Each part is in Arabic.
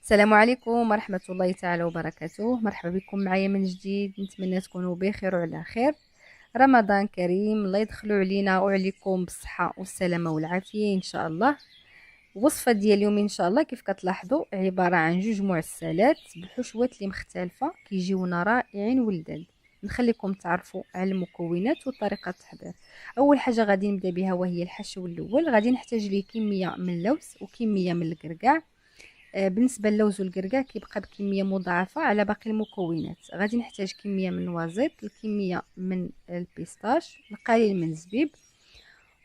السلام عليكم ورحمة الله تعالى وبركاته. مرحبا بكم معايا من جديد. نتمنى تكونوا بخير وعلى خير. رمضان كريم، الله يدخلوا علينا وعليكم بالصحة والسلامة والعافية إن شاء الله. الوصفة ديال اليوم إن شاء الله كيف كتلاحظوا عبارة عن جوج معسلات بالحشوات اللي مختلفة كيجيونا رائعين ولذاذ. نخليكم تعرفوا على المكونات وطريقة التحضير. أول حاجة غادي نبدا بها وهي الحشو الأول. غادي نحتاج ليه كمية من اللوز وكمية من الكركاع. بالنسبه للوز والكركاع كيبقى بكميه مضاعفه على باقي المكونات. غادي نحتاج كميه من الوزيط، الكميه من البيستاش، القليل من الزبيب،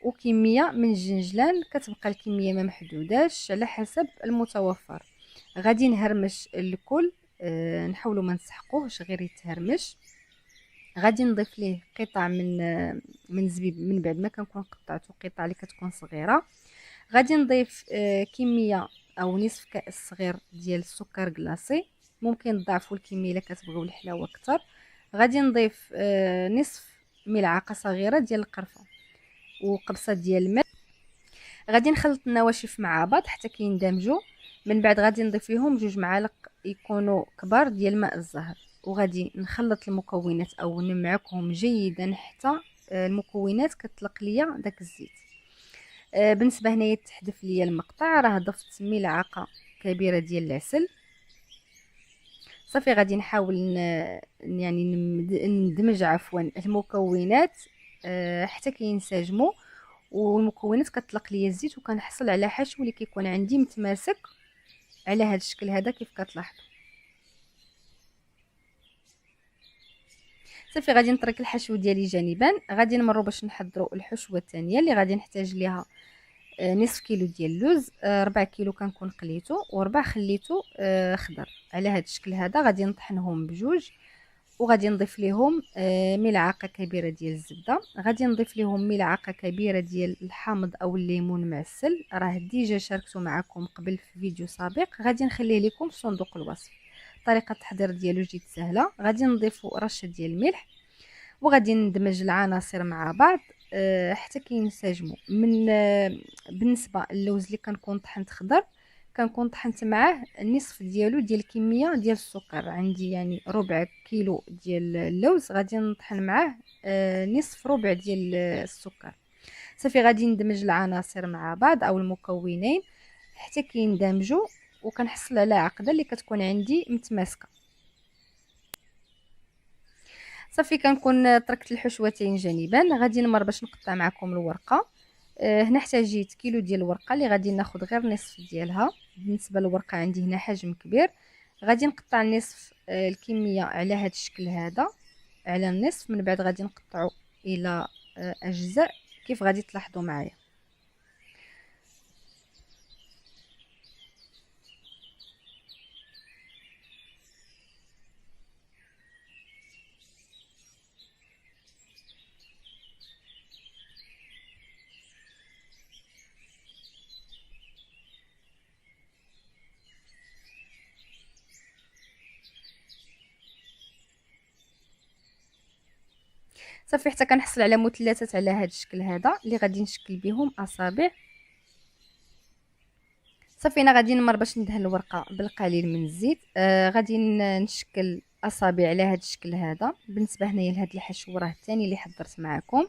وكميه من الجنجلان. كتبقى الكميه ما محدوداش على حسب المتوفر. غادي نهرمش الكل، نحاولوا ما نسحقوهش غير يتهرمش. غادي نضيف ليه قطع من الزبيب من بعد ما كنكون قطعته قطع اللي كتكون صغيره. غادي نضيف كميه او نصف كاس صغير ديال السكر كلاصي. ممكن تضاعفوا الكميه الا كتبغيو الحلاوه اكثر. غادي نضيف نصف ملعقه صغيره ديال القرفه وقبصه ديال الماء. غادي نخلط النواشف مع بعض حتى كيندمجوا. من بعد غادي نضيف لهم 2 معالق يكونوا كبار ديال ماء الزهر، وغادي نخلط المكونات او نمعكهم جيدا حتى المكونات كتطلق ليا داك الزيت. بالنسبه هنايا تحذف ليا المقطع، راه ضفت ملعقه كبيره ديال العسل. صافي غادي نحاول يعني ندمج عفوا المكونات حتى كينسجموا والمكونات كتطلق ليا الزيت، وكنحصل على حشو اللي كيكون عندي متماسك على هذا الشكل هذا كيف كتلاحظوا. صافي غادي نترك الحشو ديالي جانبا. غادي نمروا باش نحضروا الحشوه الثانيه اللي غادي نحتاج ليها نصف كيلو ديال اللوز. 4 كيلو كنكون قليته وربع خليته خضر على هذا الشكل هذا. غادي نطحنهم بجوج وغادي نضيف لهم ملعقه كبيره ديال الزبده. غادي نضيف لهم ملعقه كبيره ديال الحامض او الليمون معسل، راه ديجا شاركته معكم قبل في فيديو سابق، غادي نخليه لكم في صندوق الوصف. طريقه التحضير ديالو جد سهله. غادي نضيفوا رشه ديال الملح وغادي ندمج العناصر مع بعض حتى كينسجموا. من بالنسبه للوز اللي كنكون طحنت خضر كنكون طحنت معاه النصف ديالو ديال الكميه ديال السكر. عندي يعني ربع كيلو ديال اللوز غادي نطحن معاه نصف ربع ديال السكر. صافي غادي ندمج العناصر مع بعض او المكونين حتى كيندمجوا وكنحصل على عقده اللي كتكون عندي متماسكه. صافي كنكون تركت الحشوتين جانبا. غادي نمر باش نقطع معكم الورقه. هنا احتاجيت كيلو ديال الورقه اللي غادي ناخذ غير نصف ديالها. بالنسبه للورقه عندي هنا حجم كبير، غادي نقطع نصف الكميه على هذا الشكل هذا على النصف. من بعد غادي نقطعه الى اجزاء كيف غادي تلاحظوا معايا. صافي حتى كنحصل على مثلثات على هذا الشكل هذا اللي غادي نشكل بهم اصابع. صافي انا غادي نمر باش ندهن الورقه بالقليل من الزيت. غادي نشكل اصابع على هذا الشكل هذا. بالنسبه هنايا لهاد الحشو راه الثاني اللي حضرت معكم.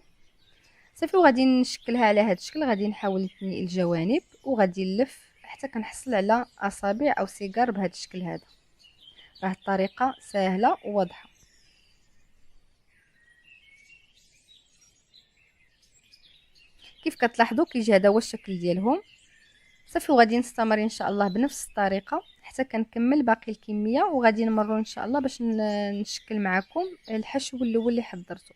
صافي وغادي نشكلها على هذا الشكل. غادي نحاول نثني الجوانب وغادي نلف حتى كنحصل على اصابع او سيجار بهذا الشكل هذا. راه الطريقه سهله وواضحه. كيف كتلاحظوا كيجي هذا هو الشكل ديالهم. صافي وغادي نستمر ان شاء الله بنفس الطريقه حتى كنكمل باقي الكميه، وغادي نمروا ان شاء الله باش نشكل معكم الحشو الاول اللي حضرته.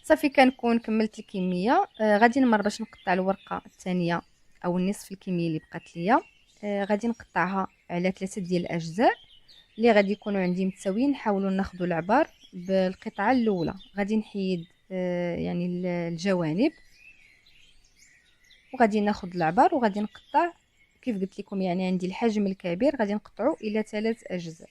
صافي كنكون كملت الكميه. غادي نمر باش نقطع الورقه الثانيه او النصف الكميه اللي بقات ليا. غادي نقطعها على 3 ديال الاجزاء. اللي غادي يكونوا عندي متساويين. نحاولوا ناخذوا العبار بالقطعه الاولى. غادي نحيد يعني الجوانب، وغادي ناخذ العبار وغادي نقطع كيف قلت لكم. يعني عندي الحجم الكبير غادي نقطعه الى 3 اجزاء.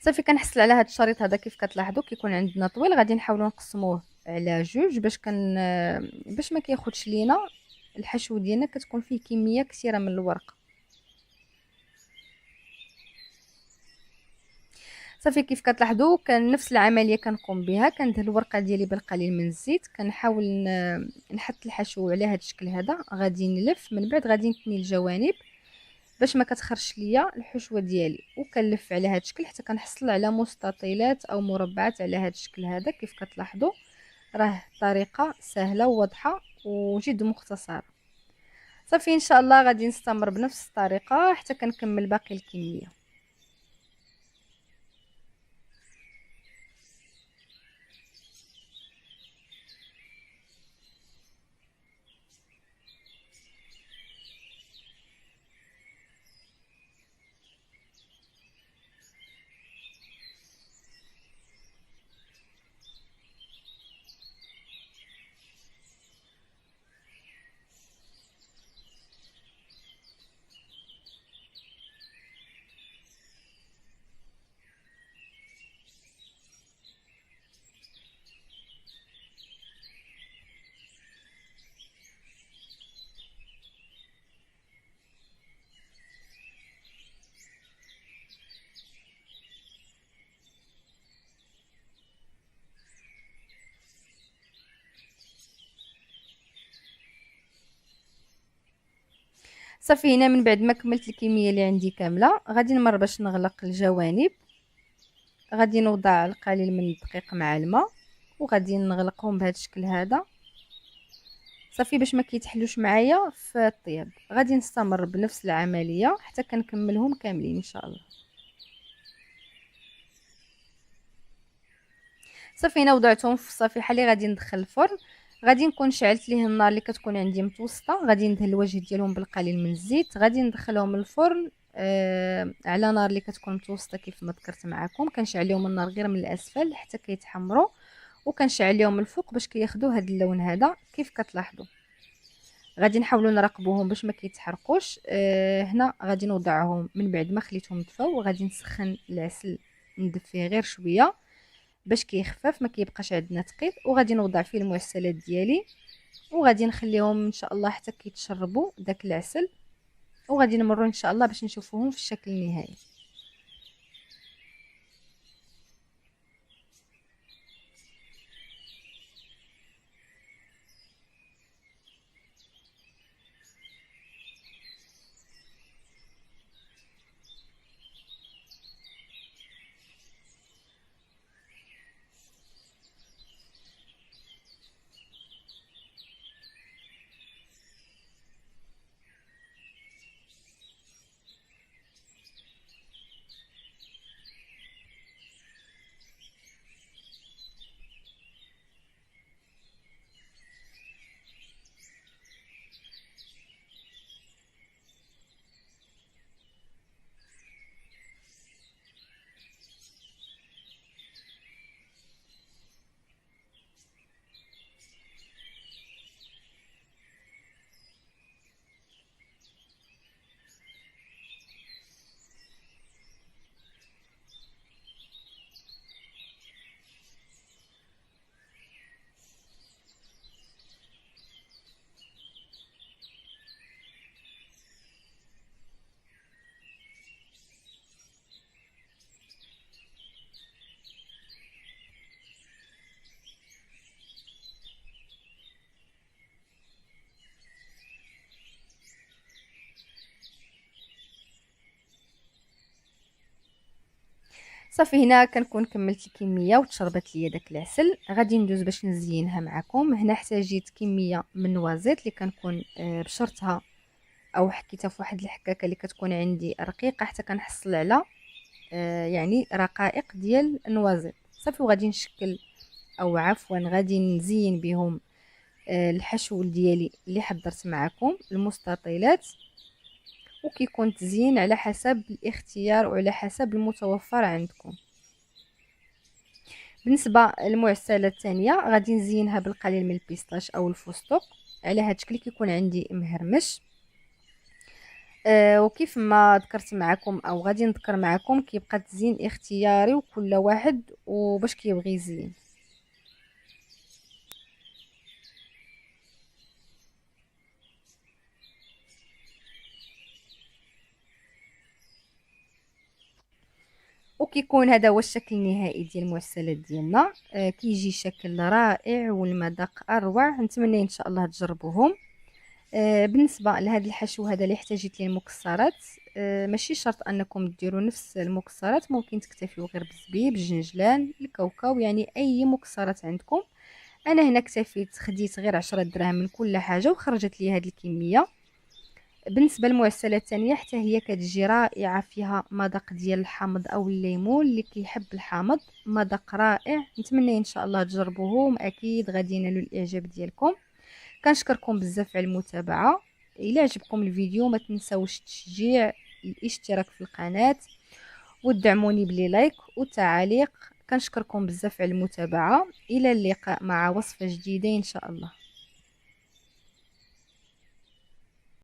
صافي كنحصل على هذا الشريط هذا. كيف كتلاحظوا كيكون عندنا طويل، غادي نحاولوا نقسموه على جوج باش ما كياخذش لينا الحشو ديالنا. كتكون فيه كميه كثيره من الورق. صافي كيف كتلاحظوا كان نفس العمليه كنقوم بها. كندهن الورقه ديالي بالقليل من الزيت، كنحاول نحط الحشو على هذا الشكل هذا. غادي نلف، من بعد غادي نثني الجوانب باش ما كتخرجش ليا الحشوه ديالي، وكنلف على هذا الشكل حتى كنحصل على مستطيلات او مربعات على هذا الشكل هذا. كيف كتلاحظوا راه طريقه سهله وواضحه وجد مختصره. صافي ان شاء الله غادي نستمر بنفس الطريقه حتى كنكمل باقي الكميه. صافي هنا من بعد ما كملت الكميه اللي عندي كامله، غادي نمر باش نغلق الجوانب. غادي نوضع القليل من الدقيق مع الماء وغادي نغلقهم بهذا الشكل هذا. صافي باش ما كيتحلوش معايا في الطياب. غادي نستمر بنفس العمليه حتى كنكملهم كاملين ان شاء الله. صافي هنا وضعتهم في الصفيحه اللي غادي ندخل الفرن. غادي نكون شعلت ليه النار اللي كتكون عندي متوسطه. غادي ندهن الوجه ديالهم بالقليل من الزيت. غادي ندخلهم الفرن على نار اللي كتكون متوسطه كيف ما ذكرت معكم. كنشعل لهم النار غير من الاسفل حتى كيتحمروا، وكنشعل لهم الفوق باش كياخذوا هذا اللون هذا. كيف كتلاحظوا غادي نحاولوا نراقبوهم باش ما كيتحرقوش. هنا غادي نوضعهم من بعد ما خليتهم دفاو، وغادي نسخن العسل ندفيه غير شويه باش كيخفف ما كيبقاش عندنا ثقيل. وغادي نوضع فيه المعسلات ديالي وغادي نخليهم ان شاء الله حتى كيتشربوا داك العسل، وغادي نمروا ان شاء الله باش نشوفوهم في الشكل النهائي. صافي هنا كنكون كملت الكميه وتشربت ليا داك العسل. غادي ندوز باش نزينها معكم. هنا احتاجيت كميه من النوازيط اللي كنكون بشرتها او حكيتها في واحد الحكاكه اللي كتكون عندي رقيقه حتى كنحصل على يعني رقائق ديال النوازيط. صافي وغادي نشكل او عفوا غادي نزين بهم الحشو ديالي اللي حضرت معكم المستطيلات. وكيكون تزيين على حسب الاختيار وعلى حسب المتوفر عندكم. بالنسبه للمعسله الثانيه غادي نزينها بالقليل من البيستاش او الفستق على هذا الشكل كيكون عندي مهرمش. وكيف ما ذكرت معكم او غادي نذكر معكم كيبقى التزيين اختياري وكل واحد وباش كيبغي يزين. وكيكون هذا هو الشكل النهائي ديال المعسلات ديالنا. كيجي شكل رائع والمذاق اروع. نتمنى ان شاء الله تجربوهم. بالنسبه لهذا الحشو هذا اللي احتاجت ليه المكسرات، ماشي شرط انكم ديروا نفس المكسرات، ممكن تكتفيوا غير بالزبيب، الجنجلان، الكاوكاو، يعني اي مكسرات عندكم. انا هنا اكتفيت خديت غير 10 دراهم من كل حاجه وخرجت لي هذه الكميه. بالنسبه للمعسله الثانيه حتى هي كتجي رائعه، فيها مذاق ديال الحامض او الليمون. اللي كيحب الحامض مذاق رائع. نتمنى ان شاء الله تجربوهم، اكيد غادي ينالوا الاعجاب ديالكم. كنشكركم بزاف على المتابعه. الى عجبكم الفيديو ما تنساوش التشجيع، الاشتراك في القناه، ودعموني بلي لايك وتعليق. كنشكركم بزاف على المتابعه. الى اللقاء مع وصفه جديده ان شاء الله.